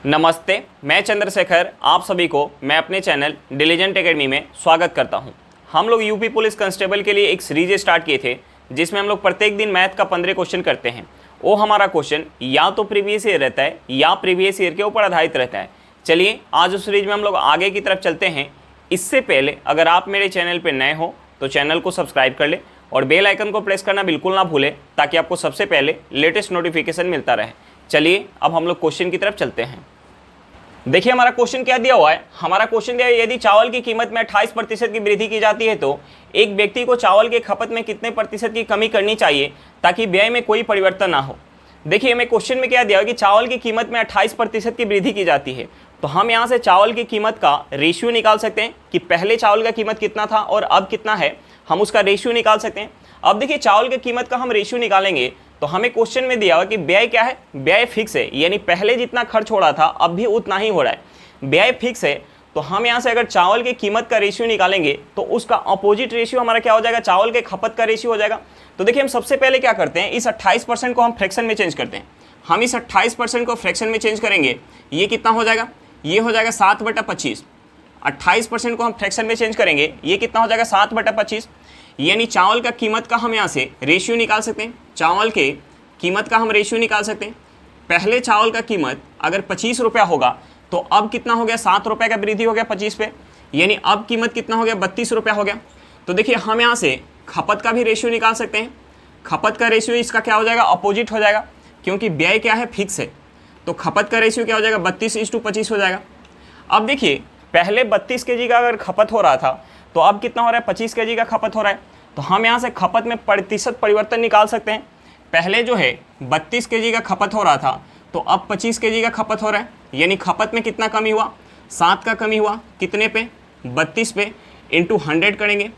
नमस्ते, मैं चंद्रशेखर आप सभी को मैं अपने चैनल डिलीजेंट एकेडमी में स्वागत करता हूं। हम लोग यूपी पुलिस कांस्टेबल के लिए एक सीरीज स्टार्ट किए थे जिसमें हम लोग प्रत्येक दिन मैथ का 15 क्वेश्चन करते हैं। वो हमारा क्वेश्चन या तो प्रीवियस ईयर रहता है या प्रीवियस ईयर के ऊपर आधारित रहता है। चलिए आज उस सीरीज में हम लोग आगे की तरफ चलते हैं। इससे पहले अगर आप मेरे चैनल पर नए हो तो चैनल को सब्सक्राइब कर ले और बेल आइकन को प्रेस करना बिल्कुल ना भूलें ताकि आपको सबसे पहले लेटेस्ट नोटिफिकेशन मिलता रहे। चलिए अब हम लोग क्वेश्चन की तरफ चलते हैं। देखिए हमारा क्वेश्चन क्या दिया हुआ है। हमारा क्वेश्चन दिया है, यदि चावल की कीमत में 28% की वृद्धि की जाती है तो एक व्यक्ति को चावल के खपत में कितने प्रतिशत की कमी करनी चाहिए ताकि व्यय में कोई परिवर्तन ना हो। देखिए हमें क्वेश्चन में क्या दिया हुआ है कि चावल की कीमत में 28% की वृद्धि की जाती है, तो हम यहाँ से चावल की कीमत का रेशियो निकाल सकते हैं कि पहले चावल का कीमत कितना था और अब कितना है, हम उसका रेशियो निकाल सकते हैं। अब देखिए चावल की कीमत का हम रेशियो निकालेंगे तो हमें क्वेश्चन में दिया हुआ कि व्यय क्या है, व्यय फिक्स है, यानी पहले जितना खर्च हो रहा था अब भी उतना ही हो रहा है। व्यय फिक्स है तो हम यहाँ से अगर चावल की कीमत का रेशियो निकालेंगे तो उसका अपोजिट रेशियो हमारा क्या हो जाएगा, चावल के खपत का रेशियो हो जाएगा। तो देखिए हम सबसे पहले क्या करते हैं, इस 28% को हम फ्रैक्शन में चेंज करते हैं। हम इस 28% को फ्रैक्शन में चेंज करेंगे, ये कितना हो जाएगा, ये हो जाएगा 7/25। 28% को हम फ्रैक्शन में चेंज करेंगे, ये कितना हो जाएगा 7/25। यानी चावल का कीमत का हम यहाँ से रेशियो निकाल सकते हैं। चावल के कीमत का हम रेशियो निकाल सकते हैं। पहले चावल का कीमत अगर 25 रुपया होगा तो अब कितना हो गया, 7 रुपये का वृद्धि हो गया 25 पे, यानी अब कीमत कितना हो गया, 32 रुपया हो गया। तो देखिए हम यहाँ से खपत का भी रेशियो निकाल सकते हैं। खपत का रेशियो इसका क्या हो जाएगा, अपोजिट हो जाएगा, क्योंकि व्यय क्या है, फिक्स है। तो खपत का रेशियो क्या हो जाएगा, 32:25 हो जाएगा। अब देखिए पहले 32 kg का अगर खपत हो रहा था तो अब कितना हो रहा है, 25 kg का खपत हो रहा है। तो हम यहाँ से खपत में प्रतिशत परिवर्तन निकाल सकते हैं। पहले जो है 32 kg का खपत हो रहा था तो अब 25 kg का खपत हो रहा है, यानी खपत में कितना कमी हुआ, 7 का कमी हुआ, कितने पे, 32 पे, इंटू 100 करेंगे।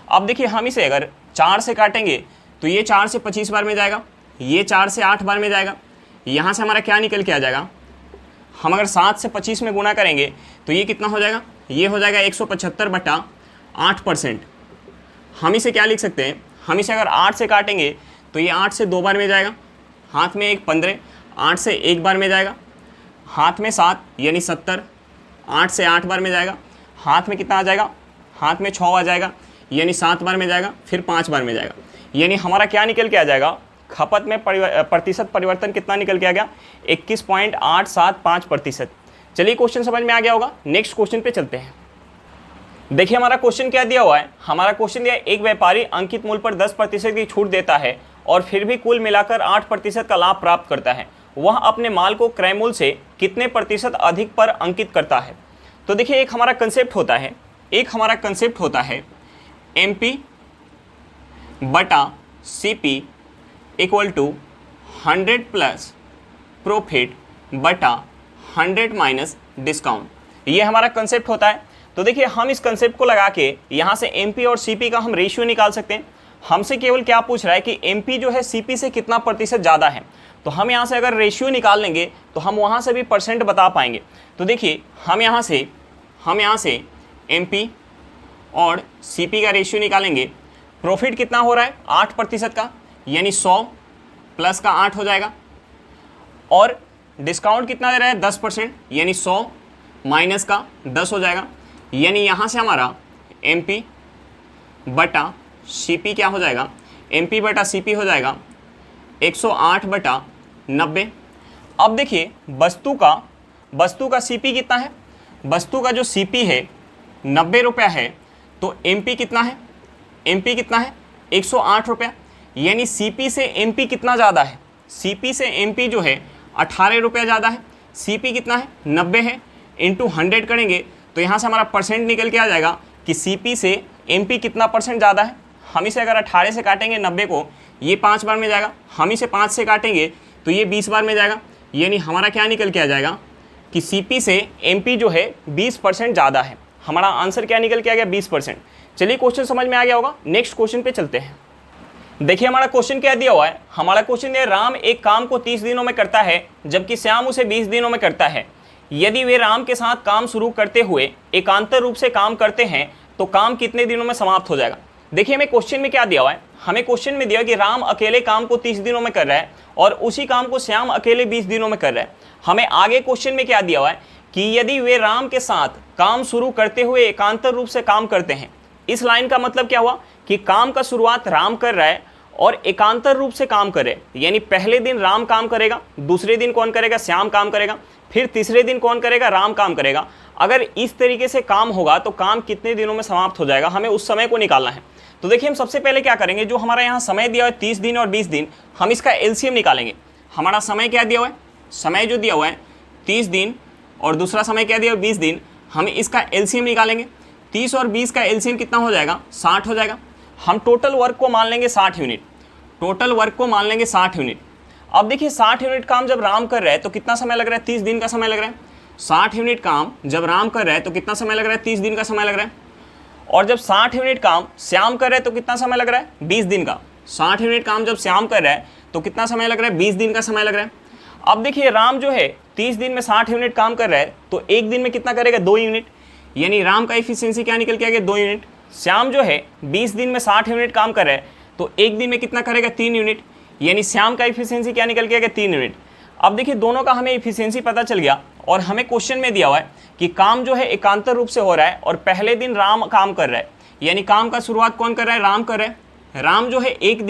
अब देखिए हम इसे अगर 4 से काटेंगे तो ये 4 से 25 बार में जाएगा, ये 4 से 8 बार में जाएगा। यहाँ से हमारा क्या निकल के आ जाएगा, हम अगर 7 से 25 में गुना करेंगे तो ये कितना हो जाएगा, ये हो जाएगा 175/8%। हम इसे क्या लिख सकते हैं, हम इसे अगर 8 से काटेंगे तो ये 8 से 2 बार में जाएगा, हाथ में 1 15, 8 से 1 बार में जाएगा, हाथ में 7 यानी 70, 8 से 8 बार में जाएगा, हाथ में कितना आ जाएगा, हाथ में 6 आ जाएगा, यानी 7 बार में जाएगा, फिर 5 बार में जाएगा। यानी हमारा क्या निकल के आ जाएगा, खपत में प्रतिशत परिवर्तन कितना निकल के आ गया, 21.875%। चलिए क्वेश्चन समझ में आ गया होगा। नेक्स्ट क्वेश्चन पे चलते हैं। देखिए हमारा क्वेश्चन क्या दिया हुआ है। हमारा क्वेश्चन दिया है, एक व्यापारी अंकित मूल्य पर 10% की छूट देता है और फिर भी कुल मिलाकर 8% का लाभ प्राप्त करता है। वह अपने माल को क्रय मूल्य से कितने प्रतिशत अधिक पर अंकित करता है। तो देखिए एक हमारा कंसेप्ट होता है, MP बटा CP equal to 100 plus profit बटा 100 माइनस डिस्काउंट। ये हमारा कंसेप्ट होता है। तो देखिए हम इस कंसेप्ट को लगा के यहाँ से MP और CP का हम रेशियो निकाल सकते हैं। हमसे केवल क्या पूछ रहा है कि MP जो है CP से कितना प्रतिशत ज़्यादा है। तो हम यहाँ से अगर रेशियो निकाल लेंगे तो हम वहाँ से भी परसेंट बता पाएंगे। तो देखिए हम यहाँ से MP और CP का रेशियो निकालेंगे। प्रॉफिट कितना हो रहा है, 8% का, यानी 100 प्लस का 8 हो जाएगा, और डिस्काउंट कितना दे रहा है, 10%, यानी 100 माइनस का 10 हो जाएगा। यानी यहाँ से हमारा MP बटा CP क्या हो जाएगा, MP बटा CP हो जाएगा 108/90। अब देखिए वस्तु का CP कितना है, वस्तु का जो CP है 90 रुपया है, तो MP कितना है, 108 रुपया। यानी CP से MP कितना ज़्यादा है, CP से MP जो है 18 रुपया ज़्यादा है। CP कितना है, 90 है, इंटू 100 करेंगे तो यहाँ से हमारा परसेंट निकल के आ जाएगा कि CP से MP कितना परसेंट ज़्यादा है। हम इसे अगर 18 से काटेंगे 90 को, ये 5 बार में जाएगा, हम इसे 5 से काटेंगे तो ये 20 बार में जाएगा। यानी हमारा क्या निकल के आ जाएगा कि CP से MP जो है 20% ज़्यादा है। हमारा आंसर क्या निकल के आ गया, 20%। चलिए क्वेश्चन समझ में आ गया होगा। नेक्स्ट क्वेश्चन पे चलते हैं। देखिए हमारा क्वेश्चन क्या दिया हुआ है। हमारा क्वेश्चन दिया, राम एक काम को 30 दिनों में करता है जबकि श्याम उसे 20 दिनों में करता है। यदि वे राम के साथ काम शुरू करते हुए एकांतर रूप से काम करते हैं तो काम कितने दिनों में समाप्त हो जाएगा। देखिए हमें क्वेश्चन में क्या दिया हुआ है, हमें क्वेश्चन में दिया कि राम अकेले काम को 30 दिनों में कर रहा है और उसी काम को श्याम अकेले 20 दिनों में कर रहा है। हमें आगे क्वेश्चन में क्या दिया हुआ है कि यदि वे राम के साथ काम शुरू करते हुए एकांतर रूप से काम करते हैं। इस लाइन का मतलब क्या हुआ कि काम का शुरुआत राम कर रहा है और एकांतर रूप से काम करे, यानी पहले दिन राम काम करेगा, दूसरे दिन कौन करेगा, श्याम काम करेगा, फिर तीसरे दिन कौन करेगा, राम काम करेगा। अगर इस तरीके से काम होगा तो काम कितने दिनों में समाप्त हो जाएगा, हमें उस समय को निकालना है। तो देखिए हम सबसे पहले क्या करेंगे, जो हमारा यहाँ समय दिया हुआ है 30 दिन और 20 दिन, हम इसका एलसीएम निकालेंगे। हमारा समय क्या दिया हुआ है, समय जो दिया हुआ है 30 दिन और दूसरा समय क्या दिया हुआ है 20 दिन, हम इसका एलसीएम निकालेंगे। 30 और 20 का एलसीएम कितना हो जाएगा, 60 हो जाएगा। हम टोटल वर्क को मान लेंगे 60 यूनिट, टोटल वर्क को मान लेंगे 60 यूनिट। अब देखिए 60 यूनिट काम जब राम कर रहा है तो कितना समय लग रहा है, 30 दिन का समय लग रहा है। 60 यूनिट काम जब राम कर रहा है तो कितना समय लग रहा है, 30 दिन का समय लग रहा है। और जब 60 यूनिट काम श्याम कर रहा है तो कितना समय लग रहा है, 20 दिन का। 60 यूनिट काम जब श्याम कर रहा है तो कितना समय लग रहा है, 20 दिन का समय लग रहा है। अब देखिए राम जो है 30 दिन में 60 यूनिट काम कर रहा है तो एक दिन में कितना करेगा, 2 यूनिट, यानी राम का एफिशिएंसी क्या निकल के आ गया, 2 यूनिट। श्याम जो है 20 दिन में 60 यूनिट काम कर रहा है तो एक दिन में कितना करेगा, 3 यूनिट, यानी श्याम का एफिशिएंसी क्या निकल के आ गया, 3 यूनिट। अब देखिए दोनों का हमें एफिशिएंसी पता चल गया और हमें क्वेश्चन में दिया हुआ है कि काम जो है एकांतर रूप से हो रहा है और पहले दिन राम काम कर रहा है, यानी काम का शुरुआत कौन कर रहा है, राम कर रहा है। राम जो है एक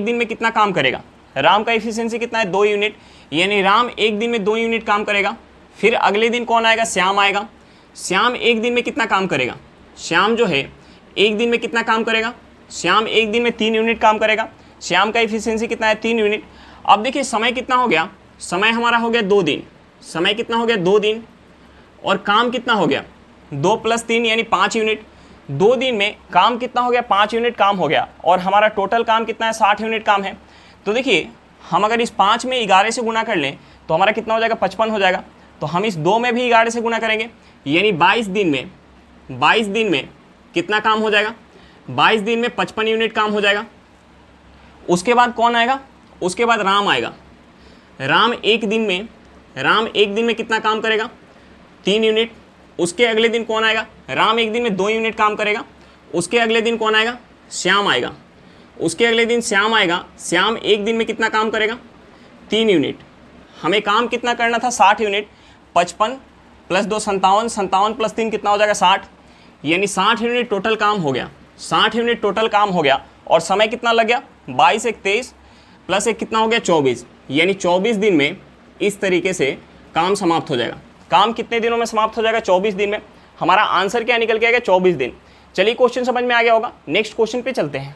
दिन में कितना काम करेगा, राम का एफिशिएंसी कितना है, 2 यूनिट, यानी राम एक दिन में 2 यूनिट काम करेगा। फिर अगले दिन कौन आएगा, श्याम आएगा। श्याम एक दिन में कितना काम करेगा, श्याम जो है एक दिन में कितना काम करेगा, श्याम एक दिन में 3 यूनिट काम करेगा। श्याम का एफिशिएंसी कितना है, 3 यूनिट। अब देखिए समय कितना हो गया, समय हमारा हो गया 2 दिन, समय कितना हो गया, 2 दिन, और काम कितना हो गया, 2 + 3 यानी 5 यूनिट। 2 दिन में काम कितना हो गया, 5 यूनिट काम हो गया, और हमारा टोटल काम कितना है, 60 यूनिट काम है। तो देखिए हम अगर इस 5 में 11 से गुना कर लें तो हमारा कितना हो जाएगा, 55 हो जाएगा। तो हम इस 2 में भी 11 से गुना करेंगे, यानी 22 दिन में कितना काम हो जाएगा, 22 दिन में 55 यूनिट काम हो जाएगा। उसके बाद कौन आएगा, उसके बाद राम आएगा। राम एक दिन में कितना काम करेगा, 3 यूनिट। उसके अगले दिन कौन आएगा, राम एक दिन में 2 यूनिट काम करेगा। उसके अगले दिन कौन आएगा, श्याम आएगा। उसके अगले दिन श्याम आएगा। श्याम एक दिन में कितना काम करेगा, 3 यूनिट। हमें काम कितना करना था, 60 यूनिट। 55 + 2 57, 57 + 3 कितना हो जाएगा, 60, यानी 60 यूनिट टोटल काम हो गया। 60 यूनिट टोटल काम हो गया और समय कितना लग गया, 22 + 1 23 + 1 कितना हो गया, 24, यानी 24 दिन में इस तरीके से काम समाप्त हो जाएगा। काम कितने दिनों में समाप्त हो जाएगा, 24 दिन में। हमारा आंसर क्या निकल के आएगा, 24 दिन। चलिए क्वेश्चन समझ में आ गया होगा, नेक्स्ट क्वेश्चन पे चलते हैं।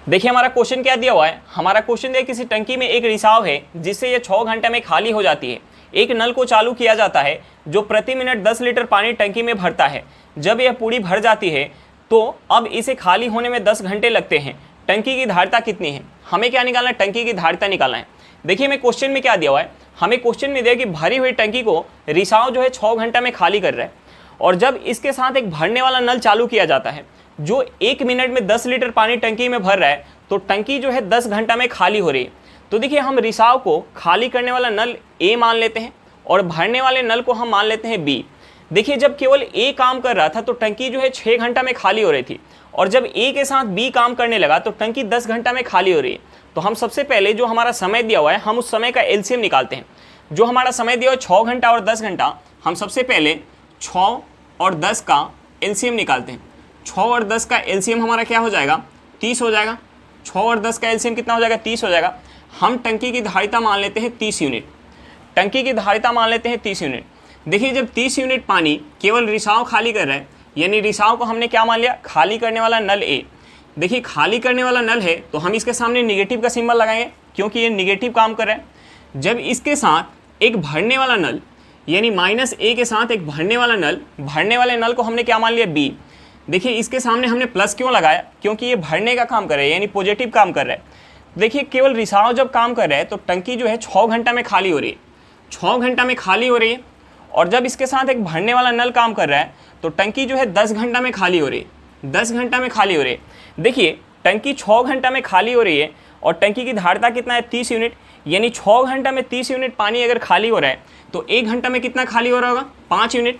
देखिए हमारा क्वेश्चन क्या दिया हुआ है, हमारा क्वेश्चन है किसी टंकी में एक रिसाव है जिससे यह 6 घंटे में खाली हो जाती है। एक नल को चालू किया जाता है जो प्रति मिनट 10 लीटर पानी टंकी में भरता है। जब यह पूरी भर जाती है तो अब इसे खाली होने में 10 घंटे लगते हैं। टंकी की धारिता कितनी है, हमें क्या निकालना है, टंकी की धारिता निकालना है। देखिए हमें क्वेश्चन में क्या दिया हुआ है, हमें क्वेश्चन में दिया कि भरी हुई टंकी को रिसाव जो है 6 घंटा में खाली कर रहा है, और जब इसके साथ एक भरने वाला नल चालू किया जाता है जो 1 मिनट में 10 लीटर पानी टंकी में भर रहा है, तो टंकी जो है 10 घंटा में खाली हो रही है। तो देखिए हम रिसाव को खाली करने वाला नल ए मान लेते हैं और भरने वाले नल को हम मान लेते हैं बी। देखिए जब केवल ए काम कर रहा था तो टंकी जो है 6 घंटा में खाली हो रही थी, और जब ए के साथ बी काम करने लगा तो टंकी 10 घंटा में खाली हो रही है। तो हम सबसे पहले जो हमारा समय दिया हुआ है हम उस समय का एलसीएम निकालते हैं। जो हमारा समय दिया हुआ है 6 घंटा और 10 घंटा, हम सबसे पहले 6 और 10 का एलसीएम निकालते हैं। 6 और 10 का एलसीएम हमारा क्या हो जाएगा, 30 हो जाएगा। 6 और 10 का एलसीएम कितना हो जाएगा, 30 हो जाएगा। हम टंकी की धारिता मान लेते हैं 30 यूनिट, टंकी की धारिता मान लेते हैं 30 यूनिट। देखिए जब 30 यूनिट पानी केवल रिसाव खाली कर रहा है, यानी रिसाव को हमने क्या मान लिया, खाली करने वाला नल ए। देखिए खाली करने वाला नल है तो हम इसके सामने निगेटिव का सिंबल लगाएंगे क्योंकि ये निगेटिव काम कर रहा है। जब इसके साथ एक भरने वाला नल, यानी -a के साथ एक भरने वाला नल, भरने वाले नल को हमने क्या मान लिया, बी। देखिए इसके सामने हमने प्लस क्यों लगाया, क्योंकि ये भरने का काम कर रहा है, यानी पॉजिटिव काम कर रहा है। देखिए केवल रिसाव जब काम कर रहा है तो टंकी जो है 6 घंटा में खाली हो रही है, 6 घंटा में खाली हो रही है। और जब इसके साथ एक भरने वाला नल काम कर रहा है तो टंकी जो है 10 घंटा में खाली हो रही है, 10 घंटा में खाली हो रही है। देखिए टंकी 6 घंटा में खाली हो रही है और टंकी की धारिता कितना है, 30 यूनिट, यानी 6 घंटा में 30 यूनिट पानी अगर खाली हो रहा है तो 1 घंटा में कितना खाली हो रहा होगा, 5 यूनिट।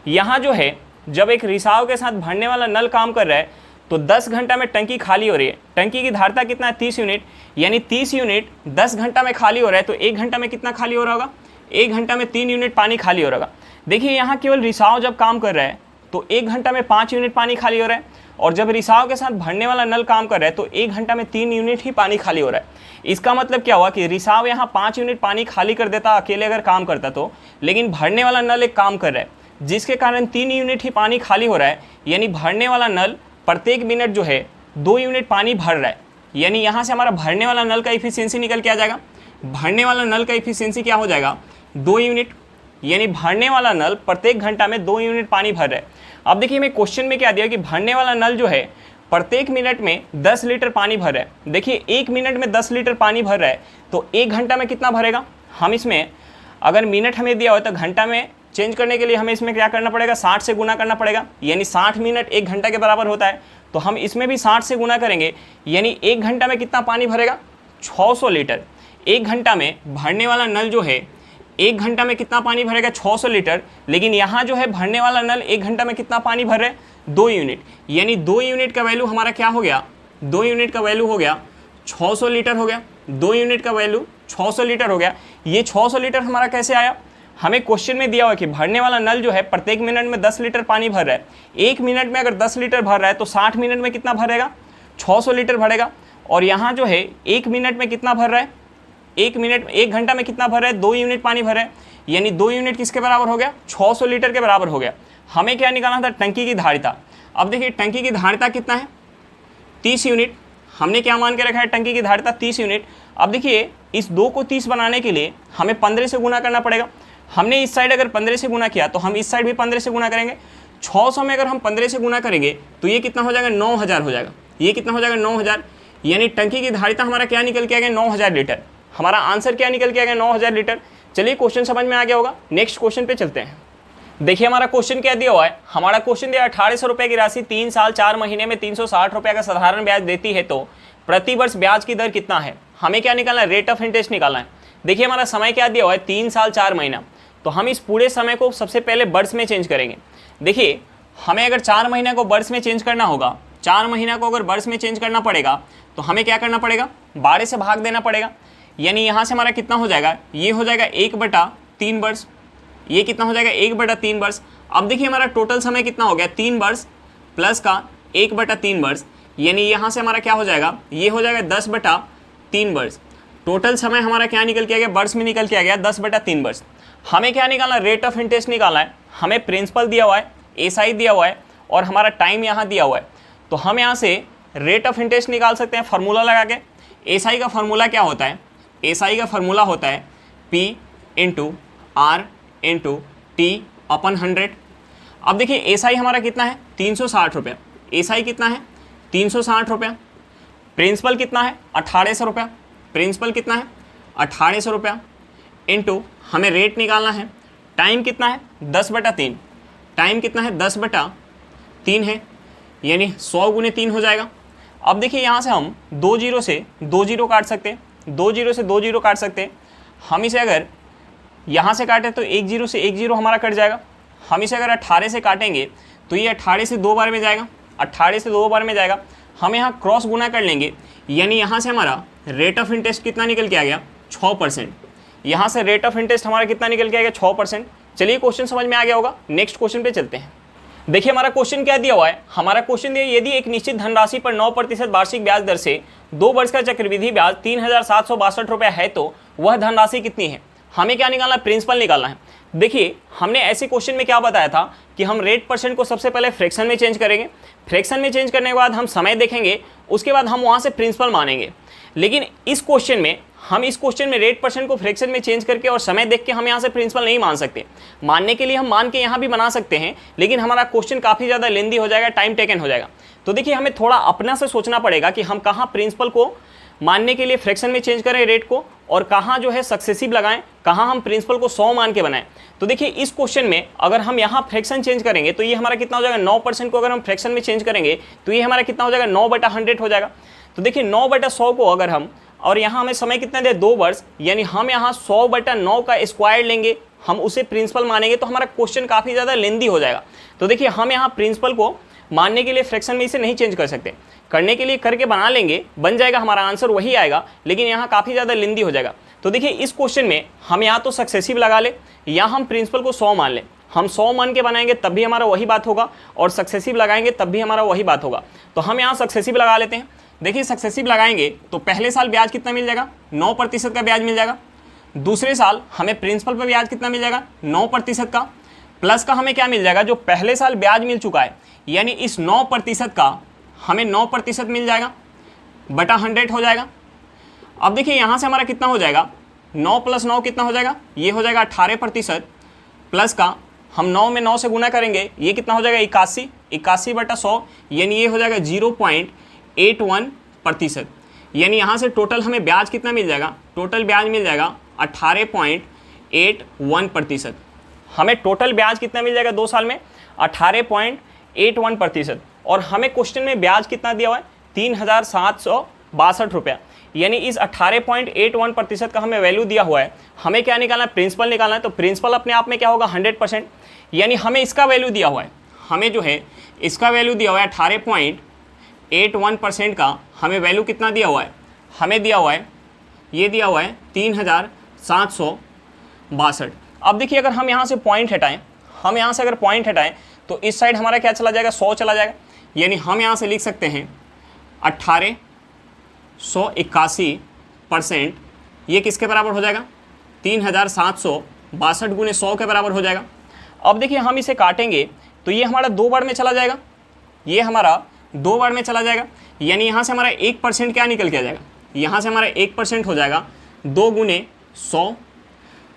यहाँ जो है जब एक रिसाव के साथ भरने वाला नल काम कर रहा है तो 10 घंटा में टंकी खाली हो रही है। टंकी की धारिता कितना है 30 यूनिट, यानी 30 यूनिट 10 घंटा में खाली हो रहा है। तो 1 घंटा में कितना खाली हो रहा होगा, 1 घंटा में 3 यूनिट पानी खाली हो रहा होगा। देखिए यहाँ केवल रिसाव जब काम कर रहा है तो 1 घंटा में 5 यूनिट पानी खाली हो रहा है, और जब रिसाव के साथ भरने वाला नल काम कर रहा है तो 1 घंटा में 3 यूनिट ही पानी खाली हो रहा है। इसका मतलब क्या हुआ कि रिसाव यहाँ 5 यूनिट पानी खाली कर देता अकेले अगर काम करता तो, लेकिन भरने वाला नल एक काम कर रहा है जिसके कारण 3 यूनिट ही पानी खाली हो रहा है। यानी भरने वाला नल प्रत्येक मिनट जो है 2 यूनिट पानी भर रहा है। यानी यहाँ से हमारा भरने वाला नल का इफिशियंसी निकल के आ जाएगा। भरने वाला नल का इफिशियंसी क्या हो जाएगा, 2 यूनिट। यानी भरने वाला नल प्रत्येक घंटा में 2 यूनिट पानी भर रहा है। अब देखिए मैं क्वेश्चन में क्या दिया कि भरने वाला नल जो है प्रत्येक मिनट में 10 लीटर पानी भर रहा है। देखिए 1 मिनट में 10 लीटर पानी भर रहा है तो 1 घंटा में कितना भरेगा। हम इसमें अगर मिनट हमें दिया हो तो घंटा में चेंज करने के लिए हमें इसमें क्या करना पड़ेगा, 60 से गुना करना पड़ेगा। यानी 60 मिनट 1 घंटा के बराबर होता है, तो हम इसमें भी 60 से गुना करेंगे। यानी 1 घंटा में कितना पानी भरेगा, 600 लीटर। 1 घंटा में भरने वाला नल जो है 1 घंटा में कितना पानी भरेगा, 600 लीटर। लेकिन यहाँ जो है भरने वाला नल 1 घंटा में कितना पानी भर रहा है, 2 यूनिट। यानी 2 यूनिट का वैल्यू हमारा क्या हो गया, 2 यूनिट का वैल्यू हो गया 600 लीटर हो गया। 2 यूनिट का वैल्यू 600 लीटर हो गया। ये 600 लीटर हमारा कैसे आया, हमें क्वेश्चन में दिया हुआ कि भरने वाला नल जो है प्रत्येक मिनट में 10 लीटर पानी भर रहा है। 1 मिनट में अगर 10 लीटर भर रहा है तो 60 मिनट में कितना भरेगा, 600 लीटर भरेगा। और यहाँ जो है 1 मिनट में कितना भर रहा है, 1 घंटा में कितना भर रहा है, 2 यूनिट पानी भर रहा है। यानी 2 यूनिट किसके बराबर हो गया, 600 लीटर के बराबर हो गया। हमें क्या निकालना था, टंकी की धारिता। अब देखिए टंकी की धारिता कितना है, 30 यूनिट। हमने क्या मान के रखा है, टंकी की धारिता 30 यूनिट। अब देखिए इस 2 को 30 बनाने के लिए हमें 15 से गुना करना पड़ेगा। हमने इस साइड अगर 15 से गुना किया तो हम इस साइड भी 15 से गुना करेंगे। 600 में अगर हम 15 से गुना करेंगे तो ये कितना हो जाएगा, 9000 हो जाएगा। ये कितना हो जाएगा, 9000। यानी टंकी की धारिता हमारा क्या निकल के आ गया, 9000 लीटर। हमारा आंसर क्या निकल के आ गया, 9000 लीटर। चलिए क्वेश्चन समझ में आ गया होगा। नेक्स्ट क्वेश्चन पे चलते हैं। देखिए हमारा क्वेश्चन क्या दिया हुआ है, हमारा क्वेश्चन दिया 1800 रुपये की राशि 3 साल 4 महीने में 360 रुपये का साधारण ब्याज देती है, तो प्रति वर्ष ब्याज की दर कितना है। हमें क्या निकालना है, रेट ऑफ इंटरेस्ट निकालना है। देखिए हमारा समय क्या दिया हुआ है, 3 साल 4 महीना। तो हम इस पूरे समय को सबसे पहले वर्ष में चेंज करेंगे। देखिए हमें अगर 4 महीने को वर्ष में चेंज करना होगा, 4 महीना को अगर वर्ष में चेंज करना पड़ेगा तो हमें क्या करना पड़ेगा, 12 से भाग देना पड़ेगा। यानी यहाँ से हमारा कितना हो जाएगा, ये हो जाएगा 1/3 वर्ष। ये कितना हो जाएगा, 1/3 वर्ष। अब देखिए हमारा टोटल समय कितना हो गया, 3 वर्ष प्लस का 1/3 वर्ष। यानी यहाँ से हमारा क्या हो जाएगा, ये हो जाएगा 10/3 वर्ष। टोटल समय हमारा क्या निकल के आ गया, वर्ष में निकल के आ गया 10/3 वर्ष। हमें क्या निकालना, रेट ऑफ इंटरेस्ट निकालना है। हमें प्रिंसिपल दिया हुआ है, एसआई दिया हुआ है और हमारा टाइम यहाँ दिया हुआ है। तो हम यहाँ से रेट ऑफ इंटरेस्ट निकाल सकते हैं फार्मूला लगा के। एसआई का फार्मूला क्या होता है, एसआई का फार्मूला होता है P × R × T/100। अब देखिए एसआई हमारा कितना है, 360 रुपये। एसआई कितना है, 360 रुपया। प्रिंसिपल कितना है, 1800 रुपया। प्रिंसिपल कितना है, 1800 रुपया। इंटू हमें रेट निकालना है। टाइम कितना है, 10/3। टाइम कितना है, 10/3 है। यानी 100 × 3 हो जाएगा। अब देखिए यहाँ से हम 2 जीरो से 2 जीरो काट सकते हैं, 2 जीरो से 2 जीरो काट सकते हैं। हम इसे अगर यहाँ से काटें तो 1 जीरो से 1 जीरो हमारा कट जाएगा। हम इसे अगर 18 से काटेंगे तो ये 18 से 2 बार में जाएगा, 18 से 2 बार में जाएगा। हम यहाँ क्रॉस गुना कर लेंगे, यानी यहाँ से हमारा रेट ऑफ इंटरेस्ट कितना निकल के आ गया, 6%। यहाँ से रेट ऑफ इंटरेस्ट हमारा कितना निकल के आ गया, 6%। चलिए क्वेश्चन समझ में आ गया होगा। नेक्स्ट क्वेश्चन पे चलते हैं। देखिए हमारा क्वेश्चन क्या दिया हुआ है, हमारा क्वेश्चन दिया यदि एक निश्चित धनराशि पर 9% वार्षिक ब्याज दर से 2 वर्ष का चक्रवृद्धि ब्याज 3762 रुपये है तो वह धनराशि कितनी है। हमें क्या निकालना है, प्रिंसिपल निकालना है। देखिए हमने ऐसे क्वेश्चन में क्या बताया था कि हम रेट परसेंट को सबसे पहले फ्रैक्शन में चेंज करेंगे। फ्रैक्शन में चेंज करने के बाद हम समय देखेंगे, उसके बाद हम वहाँ से प्रिंसिपल मानेंगे। लेकिन इस क्वेश्चन में रेट परसेंट को फ्रैक्शन में चेंज करके और समय देख के हम यहाँ से प्रिंसिपल नहीं मान सकते। मानने के लिए हम मान के यहाँ भी बना सकते हैं, लेकिन हमारा क्वेश्चन काफ़ी ज़्यादा लेंदी हो जाएगा, टाइम टेकन हो जाएगा। तो देखिए हमें थोड़ा अपना से सोचना पड़ेगा कि हम कहाँ प्रिंसिपल को मानने के लिए फ्रैक्शन में चेंज करें रेट को, और कहाँ जो है सक्सेसिव लगाएं, कहाँ हम प्रिंसिपल को 100 मान के बनाएं। तो देखिए इस क्वेश्चन में अगर हम यहाँ फ्रैक्शन चेंज करेंगे तो ये हमारा कितना हो जाएगा, 9% को अगर हम फ्रैक्शन में चेंज करेंगे तो ये हमारा कितना हो जाएगा, 9/100 हो जाएगा। तो देखिए 9/100 को अगर हम, और यहाँ हमें समय कितना दे, 2 वर्ष, यानी हम यहाँ 100/9 का स्क्वायर लेंगे, हम उसे प्रिंसिपल मानेंगे, तो हमारा क्वेश्चन काफ़ी ज़्यादा लेंदी हो जाएगा। तो देखिए हम यहाँ प्रिंसिपल को मानने के लिए फ्रैक्शन में इसे नहीं चेंज कर सकते, करने के लिए करके बना लेंगे, बन जाएगा, हमारा आंसर वही आएगा, लेकिन यहाँ काफ़ी ज़्यादा लेंदी हो जाएगा। तो देखिए इस क्वेश्चन में हम या तो सक्सेसिव लगा ले या हम प्रिंसिपल को 100 मान लें। हम 100 मान के बनाएंगे तब भी हमारा वही बात होगा, और सक्सेसिव लगाएंगे तब भी हमारा वही बात होगा। तो हम यहाँ सक्सेसिव लगा लेते हैं। देखिए सक्सेसिव लगाएंगे तो पहले साल ब्याज कितना मिल जाएगा, 9% का ब्याज मिल जाएगा। दूसरे साल हमें प्रिंसिपल पर ब्याज कितना मिल जाएगा, 9% का, प्लस का हमें क्या मिल जाएगा, जो पहले साल ब्याज मिल चुका है, यानी इस 9% का हमें 9% मिल जाएगा बटा 100 हो जाएगा। अब देखिए यहाँ से हमारा कितना हो जाएगा, 9 + 9 कितना हो जाएगा, ये हो जाएगा 18%, प्लस का हम 9 में 9 से गुना करेंगे, ये कितना हो जाएगा 81 बटा 100, यानी ये हो जाएगा 0.81%। यानी यहाँ से टोटल हमें ब्याज कितना मिल जाएगा, टोटल ब्याज मिल जाएगा 18.81%। हमें टोटल ब्याज कितना मिल जाएगा 2 साल में, 18.81%। और हमें क्वेश्चन में ब्याज कितना दिया हुआ है, 3,762 रुपया, यानी इस 18.81% का हमें वैल्यू दिया हुआ है। हमें क्या निकालना है, प्रिंसिपल निकालना है। तो प्रिंसिपल अपने आप में क्या होगा, 100%, यानी हमें इसका वैल्यू दिया हुआ है, हमें जो है इसका वैल्यू दिया हुआ है 18.81% का हमें वैल्यू कितना दिया हुआ है, हमें दिया हुआ है, ये दिया हुआ है 3,762। अब देखिए अगर हम यहाँ से पॉइंट हटाएं, हम यहाँ से अगर पॉइंट हटाएं तो इस साइड हमारा क्या चला जाएगा, 100 चला जाएगा, यानी हम यहाँ से लिख सकते हैं 1881%, ये किसके बराबर हो जाएगा, 3,762 गुने 100 के बराबर हो जाएगा। अब देखिए हम इसे काटेंगे तो ये हमारा 2 बार में चला जाएगा, ये हमारा 2 बार में चला जाएगा, यानी यहाँ से हमारा 1% क्या निकल के आ जाएगा, यहाँ से हमारा 1% हो जाएगा 2 गुने 100।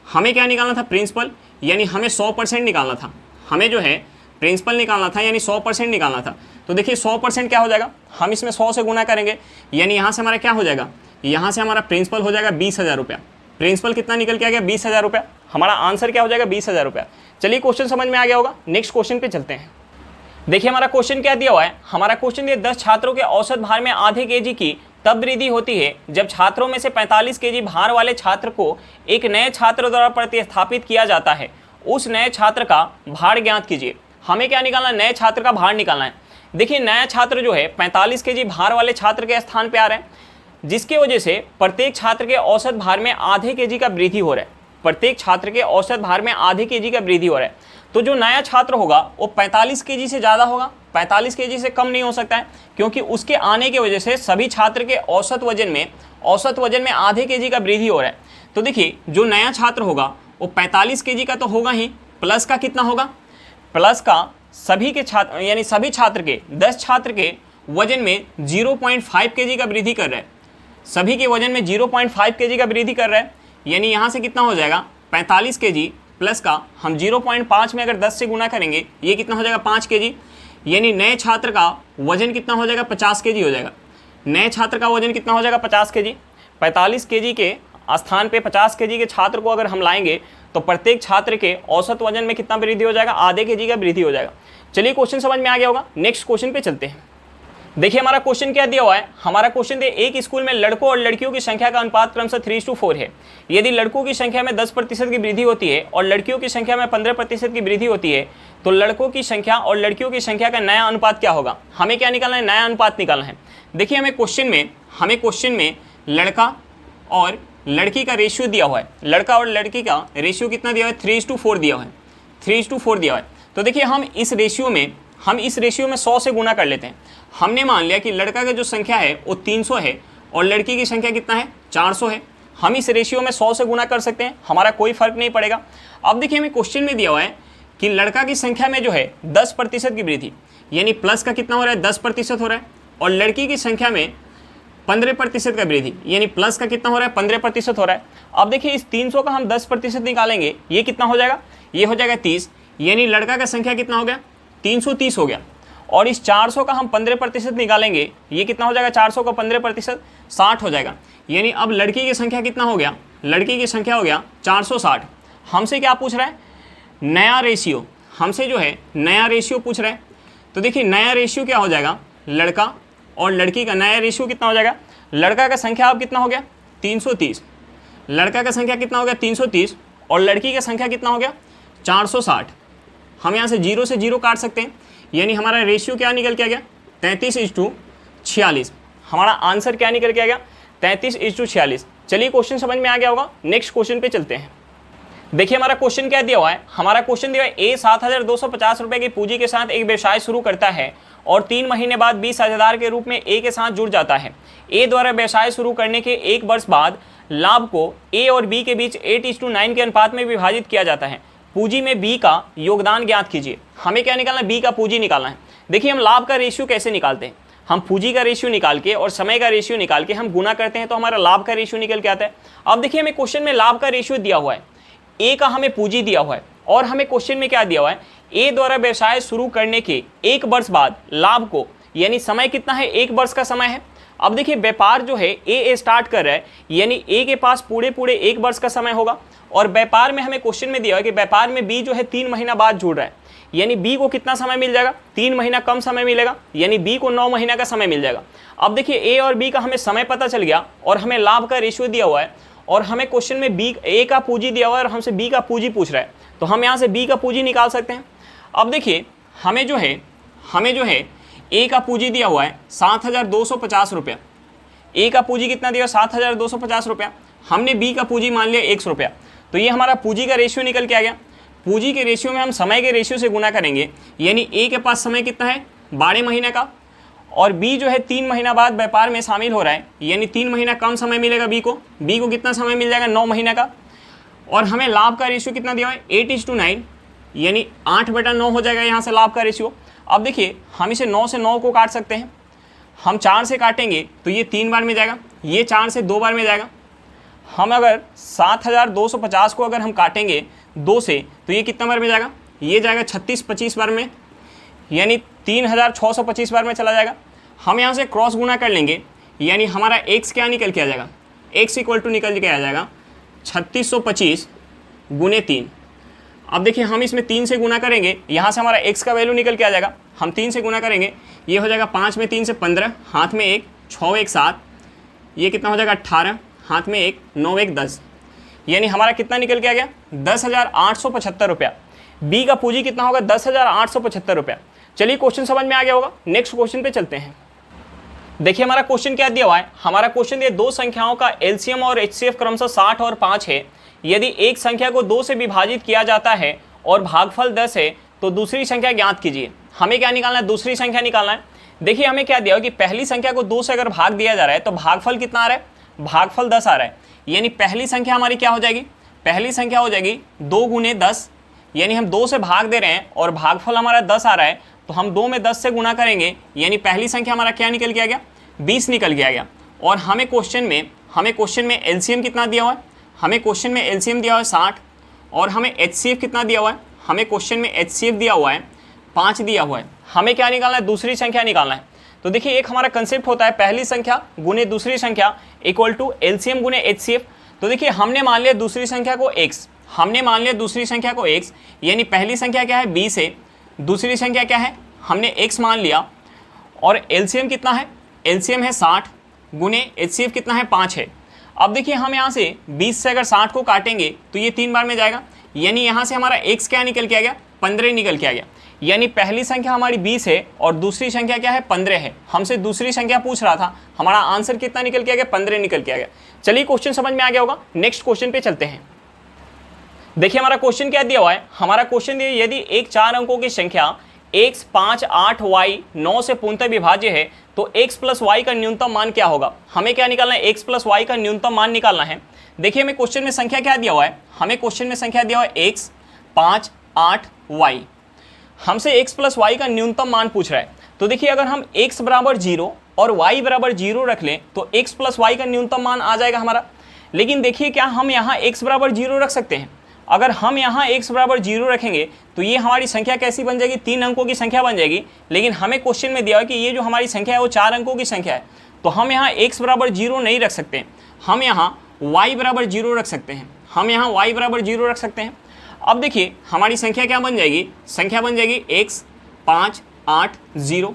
हमें क्या निकालना था, प्रिंसिपल, यानी हमें 100% निकालना था, हमें जो है प्रिंसिपल निकालना था, यानी 100% निकालना था। तो देखिए 100% क्या हो जाएगा, हम इसमें 100 से गुना करेंगे, यानी यहाँ से हमारा क्या हो जाएगा, यहाँ से हमारा प्रिंसिपल हो जाएगा 20,000 रुपया। प्रिंसिपल कितना निकल के आ गया, 20,000 रुपया। हमारा आंसर क्या हो जाएगा, 20,000 रुपया। चलिए क्वेश्चन समझ में आ गया होगा, नेक्स्ट क्वेश्चन पे चलते हैं। देखिए हमारा क्वेश्चन क्या दिया हुआ है, हमारा क्वेश्चन दिया 10 छात्रों के औसत भार में आधे kg की तब वृद्धि होती है जब छात्रों में से 45 kg भार वाले छात्र को एक नए छात्र द्वारा प्रतिस्थापित किया जाता है। उस नए छात्र का भार ज्ञात कीजिए। हमें क्या निकालना है, नए छात्र का भार निकालना है। देखिए नया छात्र जो है 45 kg भार वाले छात्र के स्थान पे आ रहा है, जिसकी वजह से प्रत्येक छात्र के औसत भार में आधे kg का वृद्धि हो रहा है। प्रत्येक छात्र के औसत भार में आधे kg का वृद्धि हो रहा है। तो जो नया छात्र होगा वो 45 kg से ज़्यादा होगा, 45 kg से कम नहीं हो सकता है, क्योंकि उसके आने की वजह से सभी छात्र के औसत वजन में आधे kg का वृद्धि हो रहा है। तो देखिए जो नया छात्र होगा वो 45 kg का तो होगा ही, प्लस का कितना होगा, प्लस का सभी के छात्र, यानी सभी छात्र के 10 छात्र के वजन में 0.5 kg का वृद्धि कर रहा है, सभी के वजन में 0.5 kg का वृद्धि कर रहा है। यानी यहाँ से कितना हो जाएगा, 45 kg प्लस का हम 0.5 में अगर 10 से गुना करेंगे, ये कितना हो जाएगा 5 kg। यानी नए छात्र का वजन कितना हो जाएगा, 50 kg हो जाएगा। नए छात्र का वजन कितना हो जाएगा, 50 kg। 45 kg के स्थान पे 50 kg के छात्र को अगर हम लाएंगे तो प्रत्येक छात्र के औसत वजन में कितना वृद्धि हो जाएगा, आधे kg का वृद्धि हो जाएगा। चलिए क्वेश्चन समझ में आ गया होगा, नेक्स्ट क्वेश्चन पे चलते हैं। देखिए हमारा क्वेश्चन क्या दिया हुआ है, हमारा क्वेश्चन दिया एक स्कूल में लड़कों और लड़कियों की संख्या का अनुपात क्रमशः 3:4 है। यदि लड़कों की संख्या में 10% की वृद्धि होती है और लड़कियों की संख्या में 15% की वृद्धि होती है, तो लड़कों की संख्या और लड़कियों की संख्या का नया अनुपात क्या होगा। हमें क्या निकालना है, नया अनुपात निकालना है। देखिए हमें क्वेश्चन में लड़का और लड़की का रेशियो दिया हुआ है, लड़का और लड़की का रेशियो कितना दिया हुआ है, 3:4 दिया हुआ है, 3:4 दिया हुआ है। तो देखिए हम इस रेशियो में 100 से गुना कर लेते हैं। हमने मान लिया कि लड़का की जो संख्या है वो 300 है और लड़की की संख्या कितना है, 400 है। हम इस रेशियो में 100 से गुना कर सकते हैं, हमारा कोई फर्क नहीं पड़ेगा। अब देखिए हमें क्वेश्चन में दिया हुआ है कि लड़का की संख्या में जो है 10% की वृद्धि, यानी प्लस का कितना हो रहा है, 10% हो रहा है, और लड़की की संख्या में 15% का वृद्धि, यानी प्लस का कितना हो रहा है, 15% हो रहा है। अब देखिए इस 300 का हम 10% निकालेंगे, ये कितना हो जाएगा, ये हो जाएगा 30, यानी लड़का का संख्या कितना हो गया, 330 हो गया। और इस 400 का हम 15% निकालेंगे, ये कितना हो जाएगा, 400 का 15% 60 हो जाएगा। यानी अब लड़की की संख्या कितना हो गया, लड़की की संख्या हो गया 460। हमसे क्या पूछ रहा है, नया रेशियो, हमसे जो है नया रेशियो पूछ रहा है। तो देखिए नया रेशियो क्या हो जाएगा, लड़का और लड़की का नया रेशियो कितना हो जाएगा। लड़का का संख्या अब कितना हो गया, 330, लड़का का संख्या कितना हो गया 330, और लड़की का संख्या कितना हो गया 460। हम यहाँ से 0 से 0 काट सकते हैं, यानी हमारा रेशियो क्या निकल के आ गया 33:46। हमारा आंसर क्या निकल के आ गया 33:46। चलिए क्वेश्चन समझ में आ गया होगा, नेक्स्ट क्वेश्चन पे चलते हैं। देखिए हमारा क्वेश्चन क्या दिया हुआ है, हमारा क्वेश्चन दिया है ए 7,250 रुपए की पूंजी के साथ एक व्यवसाय शुरू करता है और 3 महीने बाद 20,000 के रूप में ए के साथ जुड़ जाता है। ए द्वारा व्यवसाय शुरू करने के 1 वर्ष बाद लाभ को ए और बी के बीच 8:9 के अनुपात में विभाजित किया जाता है। पूंजी में बी का योगदान ज्ञात कीजिए। हमें क्या निकालना है, बी का पूंजी निकालना है। देखिए हम लाभ का रेशियो कैसे निकालते हैं, हम पूंजी का रेशियो निकाल के और समय का रेशियो निकाल के हम गुना करते हैं तो हमारा लाभ का रेशियो निकल के आता है। अब देखिए हमें क्वेश्चन में लाभ का रेशियो दिया हुआ है, ए का हमें पूंजी दिया हुआ है और हमें क्वेश्चन में क्या दिया हुआ है, ए द्वारा व्यवसाय शुरू करने के 1 वर्ष बाद लाभ को, यानी समय कितना है 1 वर्ष का समय है। अब देखिए व्यापार जो है ए स्टार्ट कर रहा है, यानी ए के पास पूरे 1 वर्ष का समय होगा और व्यापार में हमें क्वेश्चन में दिया है कि व्यापार में बी जो है 3 महीना बाद जुड़ रहा है, यानी बी को कितना समय मिल जाएगा 3 महीना कम समय मिलेगा, यानी बी को 9 महीना का समय मिल जाएगा। अब देखिए ए और बी का हमें समय पता चल गया और हमें लाभ का रेशियो दिया हुआ है और हमें क्वेश्चन में बी ए का पूंजी दिया हुआ है और हमसे बी का पूंजी पूछ रहा है, तो हम यहाँ से बी का पूंजी निकाल सकते हैं। अब देखिए हमें जो है ए का पूंजी दिया हुआ है 7,250 रुपया। ए का पूंजी कितना दिया 7,250 रुपया, हमने बी का पूंजी मान लिया 100 रुपया, तो ये हमारा पूंजी का रेशियो निकल के आ गया। पूंजी के रेशियो में हम समय के रेशियो से गुना करेंगे, यानी ए के पास समय कितना है 12 महीने का और बी जो है 3 महीना बाद व्यापार में शामिल हो रहा है, यानी 3 महीना कम समय मिलेगा बी को कितना समय मिल जाएगा 9 महीने का। और हमें लाभ का रेशियो कितना दिया है 8:9, यानी 8/9 हो जाएगा यहाँ से लाभ का रेशियो। अब देखिए हम इसे 9 से 9 को काट सकते हैं, हम 4 से काटेंगे तो ये 3 बार में जाएगा, ये 4 से 2 बार में जाएगा। हम अगर 7,250 को अगर हम काटेंगे 2 से तो ये कितना बार में जाएगा, ये जाएगा 36-25 बार में, यानी 3,625 बार में चला जाएगा। हम यहाँ से क्रॉस गुना कर लेंगे, यानी हमारा x क्या निकल के आ जाएगा, x = निकल के आ जाएगा 3625 × 3। अब देखिए हम इसमें 3 से गुना करेंगे, यहाँ से हमारा x का वैल्यू निकल के आ जाएगा, हम 3 से गुना करेंगे, ये हो जाएगा 5 में 3 से 15, हाथ में 1, 6 1 7, ये कितना हो जाएगा 18, हाथ में 1, 9 1 10, यानी हमारा कितना निकल के आ गया 10,875 रुपया। बी का पूंजी कितना होगा 10,875 रुपया। चलिए क्वेश्चन समझ में आ गया होगा, नेक्स्ट क्वेश्चन पे चलते हैं। देखिए हमारा क्वेश्चन क्या दिया हुआ है, हमारा क्वेश्चन दिया 2 संख्याओं का एलसीएम और एचसीएफ क्रमशः 60 और 5 है। यदि एक संख्या को 2 से विभाजित किया जाता है और भागफल 10 है तो दूसरी संख्या ज्ञात कीजिए। हमें क्या निकालना है, दूसरी संख्या निकालना है। देखिए हमें क्या दिया हो कि पहली संख्या को 2 से अगर भाग दिया जा रहा है तो भागफल कितना आ रहा है, भागफल 10 आ रहा है, यानी पहली संख्या हमारी क्या हो जाएगी, पहली संख्या हो जाएगी 2 × 10, यानी हम 2 से भाग दे रहे हैं और भागफल हमारा 10 आ रहा है, तो हम 2 में 10 से गुना करेंगे, यानी पहली संख्या हमारा क्या निकल के आ गया 20 निकल के आ गया। और हमें क्वेश्चन में एलसीएम कितना दिया हुआ है, हमें क्वेश्चन में एलसीएम दिया हुआ है 60 और हमें एचसीएफ कितना दिया हुआ है, हमें क्वेश्चन में एचसीएफ दिया हुआ है 5 दिया हुआ है। हमें क्या निकालना है, दूसरी संख्या निकालना है। तो देखिए एक हमारा कंसेप्ट होता है पहली संख्या गुने दूसरी संख्या इक्वल टू एलसीएम गुने एचसीएफ। तो देखिए हमने मान लिया दूसरी संख्या को x, यानी पहली संख्या क्या है 20 है, दूसरी संख्या क्या है हमने x मान लिया और एलसीएम कितना है, एलसीएम है 60 गुने एचसीएफ कितना है 5 है। अब देखिए हम यहाँ से 20 से अगर 60 को काटेंगे तो ये 3 बार में जाएगा, यानी यहाँ से हमारा x क्या निकल के आ गया 15 निकल के आ गया, यानी पहली संख्या हमारी 20 है और दूसरी संख्या क्या है 15 है। हमसे दूसरी संख्या पूछ रहा था, हमारा आंसर कितना निकल के आ गया 15 निकल के आ गया। चलिए क्वेश्चन समझ में आ गया होगा, नेक्स्ट क्वेश्चन पे चलते हैं। देखिए हमारा क्वेश्चन क्या दिया हुआ है, हमारा क्वेश्चन दिया यदि एक 4 अंकों की संख्या x 5 8 y 9 से पूर्णतः विभाज्य है तो x + y का न्यूनतम मान क्या होगा। हमें क्या निकालना है, x + y का न्यूनतम मान निकालना है। देखिए हमें क्वेश्चन में संख्या क्या दिया हुआ है, हमें क्वेश्चन में संख्या दिया हुआ है x 5 8 y, हमसे x + y का न्यूनतम मान पूछ रहा है। तो देखिए अगर हम x = 0 और y = 0 रख लें तो x + y का न्यूनतम मान आ जाएगा हमारा। लेकिन देखिए क्या हम यहाँ x = 0 रख सकते हैं, अगर हम यहाँ x = 0 रखेंगे तो ये हमारी संख्या कैसी बन जाएगी, 3 अंकों की संख्या बन जाएगी। लेकिन हमें क्वेश्चन में दिया है कि ये जो हमारी संख्या है वो 4 अंकों की संख्या है, तो हम यहाँ x = 0 नहीं रख सकते, हम यहाँ y = 0 रख सकते हैं, हम यहाँ y = 0 रख सकते हैं। अब देखिए हमारी संख्या क्या बन जाएगी, संख्या बन जाएगी x 5 8 0।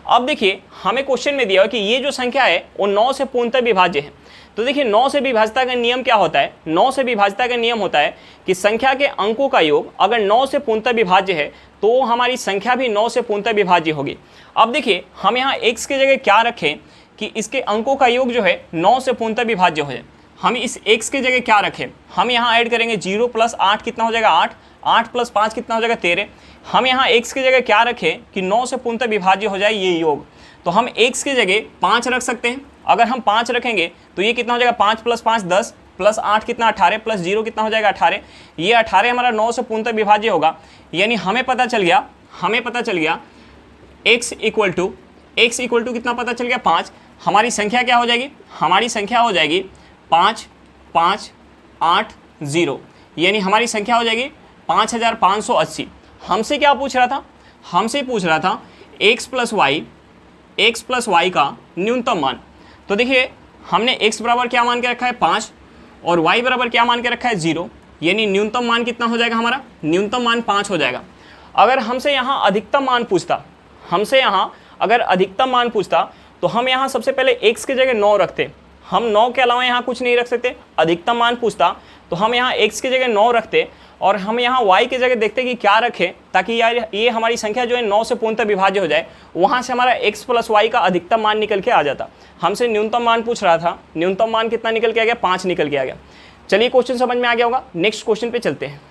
अब देखिए हमें क्वेश्चन में दिया है कि ये जो संख्या है वो 9 से पूर्णतः विभाज्य है। तो देखिए 9 से विभाज्यता का नियम क्या होता है, 9 से विभाज्यता का नियम होता है कि संख्या के अंकों का योग अगर 9 से पूर्णतः विभाज्य है तो हमारी संख्या भी 9 से पूर्णतः विभाज्य होगी। अब देखिए हम यहाँ x की जगह क्या रखें कि इसके अंकों का योग जो है 9 से पूर्णतः विभाज्य हो जाए। हम इस x की जगह क्या रखें, हम यहाँ ऐड करेंगे 0 + 8 कितना हो जाएगा 8, 8 + 5 कितना हो जाएगा 13। हम यहाँ x की जगह क्या रखें कि 9 से पूर्णतः विभाज्य हो जाए ये योग, तो हम x की जगह 5 रख सकते हैं। अगर हम 5 रखेंगे तो ये कितना हो जाएगा 5 + 5 10 + 8 कितना 18 + 0 कितना हो जाएगा 18। ये 18 हमारा 9 से पूर्णतः विभाज्य होगा। यानी हमें पता चल गया x इक्वल टू कितना पता चल गया 5। हमारी संख्या क्या हो जाएगी, हमारी संख्या हो जाएगी 5 5 8 0, यानी हमारी संख्या हो जाएगी 5580। हमसे क्या पूछ रहा था, हमसे पूछ रहा था x + y का न्यूनतम मान। तो देखिए हमने x बराबर क्या मान के रखा है 5 और y बराबर क्या मान के रखा है 0, यानी न्यूनतम मान कितना हो जाएगा हमारा, न्यूनतम मान 5 हो जाएगा। अगर हमसे यहाँ अधिकतम मान पूछता, हमसे यहाँ अगर अधिकतम मान पूछता तो हम यहाँ सबसे पहले x की जगह 9 रखते। हम 9 के अलावा यहाँ कुछ नहीं रख सकते। अधिकतम मान पूछता तो हम यहाँ x की जगह 9 रखते और हम यहाँ y की जगह देखते कि क्या रखें ताकि यार ये हमारी संख्या जो है 9 से पूर्णतः विभाज्य हो जाए। वहाँ से हमारा x + y का अधिकतम मान निकल के आ जाता। हमसे न्यूनतम मान पूछ रहा था, न्यूनतम मान कितना निकल के आ गया 5 निकल के आ गया। चलिए क्वेश्चन समझ में आ गया होगा, नेक्स्ट क्वेश्चन पे चलते हैं।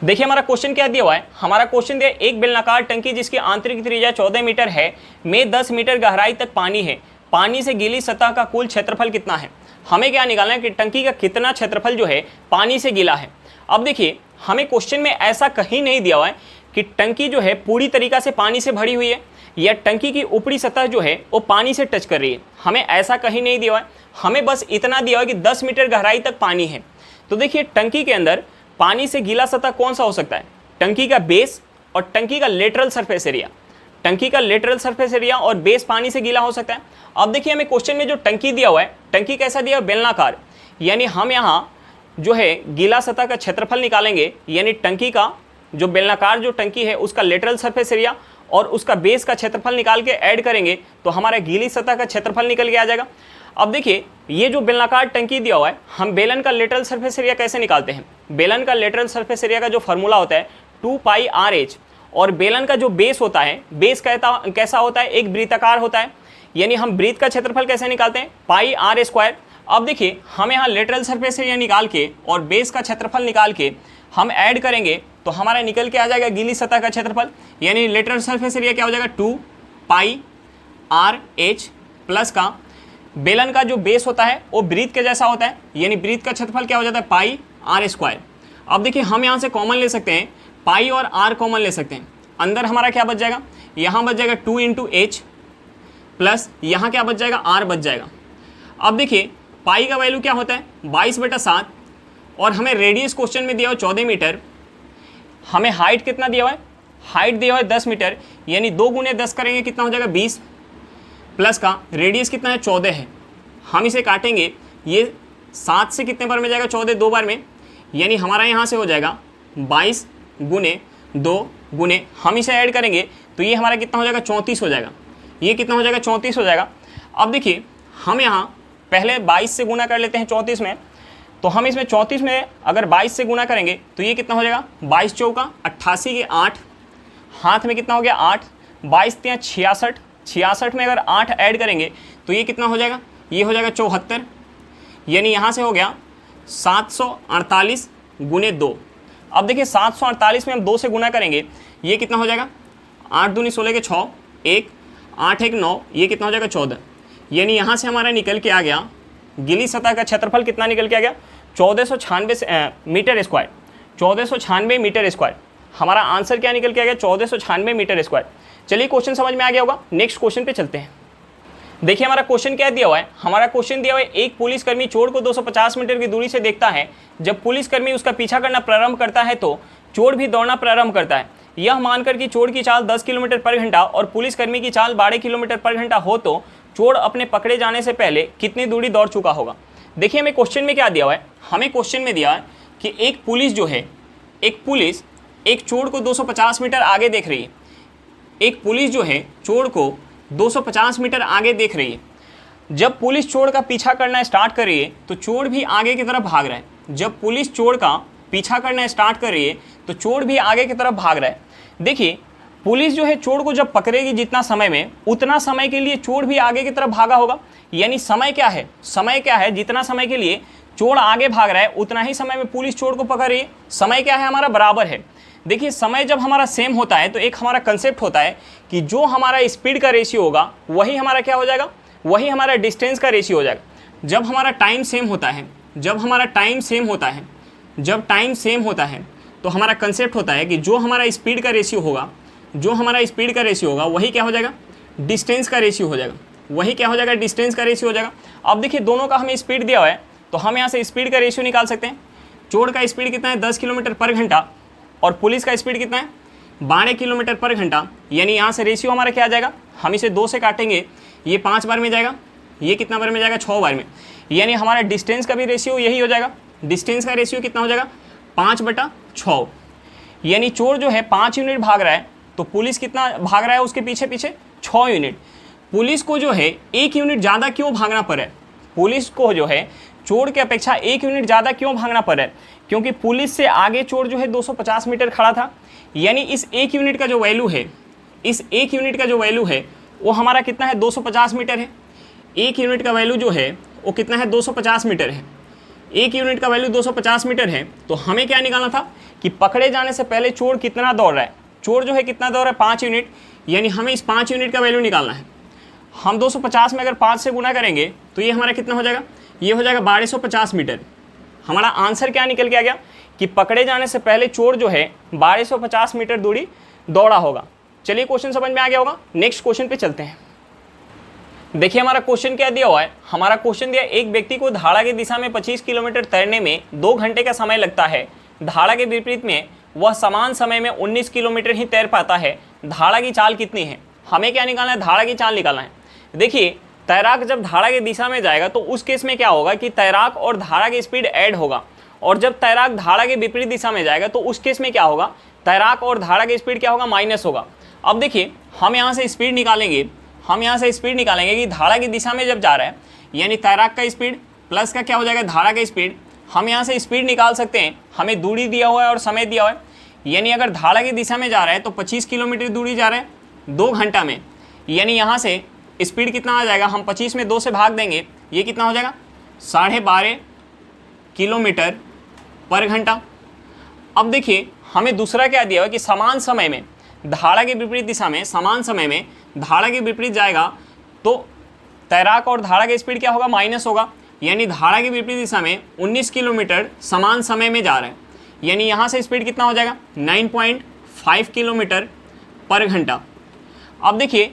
देखिए हमारा क्वेश्चन क्या दिया हुआ है, हमारा क्वेश्चन दिया एक बेलनाकार टंकी जिसकी आंतरिक त्रिज्या 14 मीटर है में 10 मीटर गहराई तक पानी है, पानी से गीली सतह का कुल क्षेत्रफल कितना है। हमें क्या निकालना है कि टंकी का कितना क्षेत्रफल जो है पानी से गीला है। अब देखिए हमें क्वेश्चन में ऐसा कहीं नहीं दिया हुआ है कि टंकी जो है पूरी तरीक़ा से पानी से भरी हुई है या टंकी की ऊपरी सतह जो है वो पानी से टच कर रही है, हमें ऐसा कहीं नहीं दिया हुआ है। हमें बस इतना दिया हुआ है कि 10 मीटर गहराई तक पानी है। तो देखिए टंकी के अंदर पानी से गीला सतह कौन सा हो सकता है, टंकी का बेस और टंकी का लेटरल सरफेस एरिया। टंकी का लेटरल सरफेस एरिया और बेस पानी से गीला हो सकता है। अब देखिए हमें क्वेश्चन में जो टंकी दिया हुआ है, टंकी कैसा दिया है बेलनाकार, यानी हम यहाँ जो है गीला सतह का क्षेत्रफल निकालेंगे, यानी टंकी का जो बेलनाकार जो टंकी है उसका लेटरल सरफेस एरिया और उसका बेस का क्षेत्रफल निकाल के ऐड करेंगे तो हमारा गीली सतह का क्षेत्रफल निकल के आ जाएगा। अब देखिए ये जो बेलनाकार टंकी दिया हुआ है, हम बेलन का लेटरल सरफेस एरिया कैसे निकालते हैं। बेलन का लेटरल सरफेस एरिया का जो फॉर्मूला होता है 2πr/h और बेलन का जो बेस होता है, बेस कैसा होता है, एक वृत्ताकार होता है, यानी हम वृत्त का क्षेत्रफल कैसे निकालते हैं πr²। अब देखिए हम यहाँ लेटरल सरफेस एरिया निकाल के और बेस का क्षेत्रफल निकाल के हम ऐड करेंगे तो हमारा निकल के आ जाएगा गीली सतह का क्षेत्रफल, यानी लेटरल सरफेस एरिया क्या हो जाएगा 2πr/h प्लस का बेलन का जो बेस होता है वो वृत्त के जैसा होता है, यानी वृत्त का क्षेत्रफल क्या हो जाता है πr²। अब देखिए हम यहाँ से कॉमन ले सकते हैं, पाई और r कॉमन ले सकते हैं। अंदर हमारा क्या बच जाएगा, यहाँ बच जाएगा 2 × h प्लस यहाँ क्या बच जाएगा r बच जाएगा। अब देखिए पाई का वैल्यू क्या होता है 22/7 और हमें रेडियस क्वेश्चन में दिया हुआ 14 मीटर। हमें हाइट कितना दिया हुआ है, हाइट दिया हुआ है 10 मीटर, यानी 2 × 10 करेंगे कितना हो जाएगा 20 प्लस का रेडियस कितना है 14 है। हम इसे काटेंगे, ये 7 से कितने बार में जाएगा 14 2 बार में, यानी हमारा यहाँ से हो जाएगा 22 × 2 × हम इसे ऐड करेंगे तो ये हमारा कितना हो जाएगा 34 हो जाएगा। ये कितना हो जाएगा 34 हो जाएगा। अब देखिए हम यहाँ पहले 22 से गुना कर लेते हैं 34 में, तो हम इसमें 34 में अगर 22 से गुना करेंगे तो ये कितना हो जाएगा 22 चौका 88 के 8, हाथ में कितना हो गया 8, 22 × 66, 66 में अगर 8 ऐड करेंगे तो ये कितना हो जाएगा, ये हो जाएगा 74, यानी यहाँ से हो गया 748 × 2। अब देखिए 748 में हम 2 से गुना करेंगे, ये कितना हो जाएगा 8 दूनी 16 के 6, 1 8 1 9, ये कितना हो जाएगा 14, यानी यहाँ से हमारा निकल के आ गया गीली सतह का क्षेत्रफल कितना निकल के आ गया 1496 मीटर स्क्वायर, 1496 मीटर स्क्वायर। हमारा आंसर क्या निकल के आ गया 1496 मीटर स्क्वायर। चलिए क्वेश्चन समझ में आ गया होगा, नेक्स्ट क्वेश्चन पे चलते हैं। देखिए हमारा क्वेश्चन क्या दिया हुआ है, हमारा क्वेश्चन दिया हुआ है एक पुलिसकर्मी चोर को 250 मीटर की दूरी से देखता है। जब पुलिसकर्मी उसका पीछा करना प्रारंभ करता है तो चोर भी दौड़ना प्रारंभ करता है। यह मानकर कि चोर की चाल 10 किलोमीटर पर घंटा और पुलिसकर्मी की चाल 12 किलोमीटर पर घंटा हो तो चोर अपने पकड़े जाने से पहले कितनी दूरी दौड़ चुका होगा। देखिए हमें क्वेश्चन में क्या दिया हुआ है, हमें क्वेश्चन में दिया है कि एक पुलिस जो है, एक पुलिस एक चोर को 250 मीटर आगे देख रही है। एक पुलिस जो है चोर को 250 मीटर आगे देख रही है। जब पुलिस चोर का पीछा करना स्टार्ट कर रही है तो चोर भी आगे की तरफ भाग रहा है। जब पुलिस चोर का पीछा करना स्टार्ट कर रही है तो चोर भी आगे की तरफ भाग रहा है। देखिए पुलिस जो है चोर को जब पकड़ेगी जितना समय में, उतना समय के लिए चोर भी आगे की तरफ भागा होगा। यानी समय क्या है, समय क्या है, जितना समय के लिए चोर आगे भाग रहा है उतना ही समय में पुलिस चोर को पकड़ रही है। समय क्या है हमारा, बराबर है। देखिए समय जब हमारा सेम होता है तो एक हमारा कंसेप्ट होता है कि जो हमारा स्पीड का रेशियो होगा वही हमारा क्या हो जाएगा, वही हमारा डिस्टेंस का रेशियो हो जाएगा। जब हमारा टाइम सेम होता है, जब हमारा टाइम सेम होता है, जब टाइम सेम होता है तो हमारा कंसेप्ट होता है कि जो हमारा स्पीड का रेशियो होगा, जो हमारा स्पीड का रेशियो होगा वही क्या हो जाएगा, डिस्टेंस का रेशियो हो जाएगा। वही क्या हो जाएगा, डिस्टेंस का रेशियो हो जाएगा। अब देखिए दोनों का हमें स्पीड दिया हुआ है तो हम यहाँ से स्पीड का रेशियो निकाल सकते हैं। चोर का स्पीड कितना है 10 किलोमीटर पर घंटा और पुलिस का स्पीड कितना है 12 किलोमीटर पर घंटा। यानी यहाँ से रेशियो हमारा क्या आ जाएगा, हम इसे 2 से काटेंगे, ये 5 बार में जाएगा, ये कितना बार में जाएगा, 6 बार में। यानी हमारा डिस्टेंस का भी रेशियो यही हो जाएगा। डिस्टेंस का रेशियो कितना हो जाएगा 5/6। यानी चोर जो है 5 यूनिट भाग रहा है तो पुलिस कितना भाग रहा है उसके पीछे पीछे 6 यूनिट। पुलिस को जो है 1 यूनिट ज़्यादा क्यों भागना पड़ा है, पुलिस को जो है चोर की अपेक्षा 1 यूनिट ज़्यादा क्यों भागना पड़ा है, क्योंकि पुलिस से आगे चोर जो है 250 मीटर खड़ा था। यानी इस 1 यूनिट का जो वैल्यू है, इस 1 यूनिट का जो वैल्यू है वो हमारा कितना है 250 मीटर है। 1 यूनिट का वैल्यू जो है वो कितना है 250 मीटर है। 1 यूनिट का वैल्यू 250 मीटर है तो हमें क्या निकालना था कि पकड़े जाने से पहले चोर कितना दौड़ रहा है। चोर जो है कितना दौड़ रहा है 5 यूनिट। यानी हमें इस 5 यूनिट का वैल्यू निकालना है। हम 250 में अगर 5 से गुना करेंगे तो ये हमारा कितना हो जाएगा, ये हो जाएगा 1250 मीटर। हमारा आंसर क्या निकल के आ गया कि पकड़े जाने से पहले चोर जो है 1250 मीटर दूरी दौड़ा होगा। चलिए क्वेश्चन समझ में आ गया होगा। नेक्स्ट क्वेश्चन पे चलते हैं। देखिए हमारा क्वेश्चन क्या दिया हुआ है। हमारा क्वेश्चन दिया एक व्यक्ति को धारा की दिशा में 25 किलोमीटर तैरने में 2 घंटे का समय लगता है। धारा के विपरीत में वह समान समय में 19 किलोमीटर ही तैर पाता है। धारा की चाल कितनी है। हमें क्या निकालना है, धारा की चाल निकालना है। देखिए तैराक जब धारा की दिशा में जाएगा तो उस केस में क्या होगा कि तैराक और धारा की स्पीड ऐड होगा, और जब तैराक धारा के विपरीत दिशा में जाएगा तो उस केस में क्या होगा, तैराक और धारा की स्पीड क्या होगा, माइनस होगा। अब देखिए हम यहाँ से स्पीड निकालेंगे, हम यहाँ से स्पीड निकालेंगे कि धारा की दिशा में जब जा रहा है यानी तैराक का स्पीड प्लस का क्या हो जाएगा, धारा का स्पीड। हम यहाँ से स्पीड निकाल सकते हैं, हमें दूरी दिया हुआ है और समय दिया हुआ है। यानी अगर धारा की दिशा में जा रहा है तो 25 किलोमीटर दूरी जा रहा है 2 घंटा में। यानी यहाँ से स्पीड कितना आ जाएगा, हम 25 में 2 से भाग देंगे, ये कितना हो जाएगा 12.5 किलोमीटर पर घंटा। अब देखिए हमें दूसरा क्या दिया हुआ है कि समान समय में धारा के विपरीत दिशा में, समान समय में धारा के विपरीत जाएगा तो तैराक और धारा की स्पीड क्या होगा, माइनस होगा। यानी धारा के विपरीत दिशा में 19 किलोमीटर समान समय में जा रहा है। यानी यहाँ से स्पीड कितना हो जाएगा 9.5 किलोमीटर पर घंटा। अब देखिए